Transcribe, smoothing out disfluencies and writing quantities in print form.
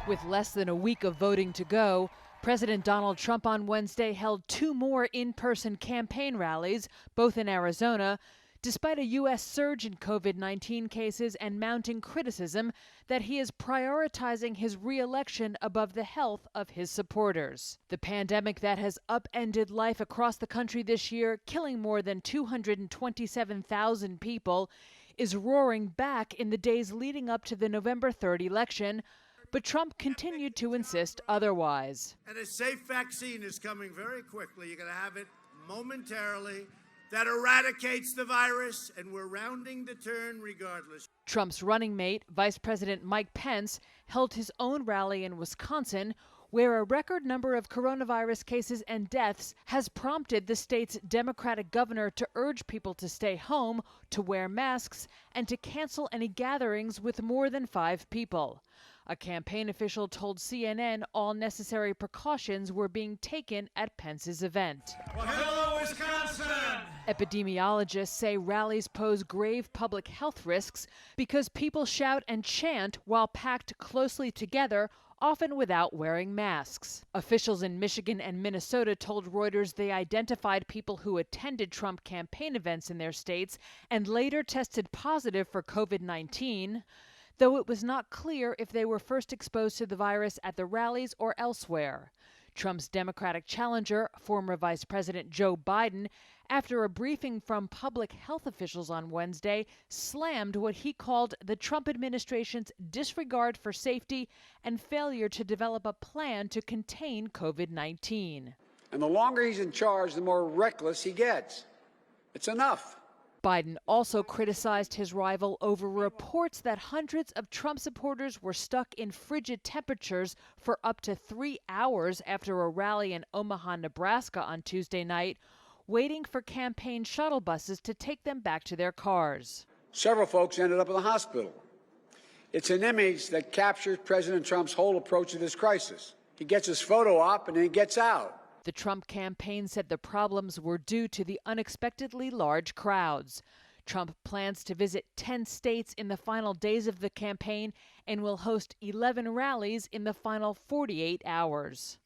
With less than a week of voting to go, President Donald Trump on Wednesday held 2 more in-person campaign rallies, both in Arizona, despite a U.S. surge in COVID-19 cases and mounting criticism that he is prioritizing his re-election above the health of his supporters. The pandemic that has upended life across the country this year, killing more than 227,000 people, is roaring back in the days leading up to the November 3rd election, but Trump continued to insist otherwise. And a safe vaccine is coming very quickly. You're going to have it momentarily. That eradicates the virus, and we're rounding the turn regardless. Trump's running mate, Vice President Mike Pence, held his own rally in Wisconsin, where a record number of coronavirus cases and deaths has prompted the state's Democratic governor to urge people to stay home, to wear masks, and to cancel any gatherings with more than 5 people. A campaign official told CNN all necessary precautions were being taken at Pence's event. Well, hello, Wisconsin! Epidemiologists say rallies pose grave public health risks because people shout and chant while packed closely together, often without wearing masks. Officials in Michigan and Minnesota told Reuters they identified people who attended Trump campaign events in their states and later tested positive for COVID-19. Though it was not clear if they were first exposed to the virus at the rallies or elsewhere. Trump's Democratic challenger, former Vice President Joe Biden, after a briefing from public health officials on Wednesday, slammed what he called the Trump administration's disregard for safety and failure to develop a plan to contain COVID-19. And the longer he's in charge, the more reckless he gets. It's enough. Biden also criticized his rival over reports that hundreds of Trump supporters were stuck in frigid temperatures for up to 3 hours after a rally in Omaha, Nebraska on Tuesday night, waiting for campaign shuttle buses to take them back to their cars. Several folks ended up in the hospital. It's an image that captures President Trump's whole approach to this crisis. He gets his photo op and then gets out. The Trump campaign said the problems were due to the unexpectedly large crowds. Trump plans to visit 10 states in the final days of the campaign and will host 11 rallies in the final 48 hours.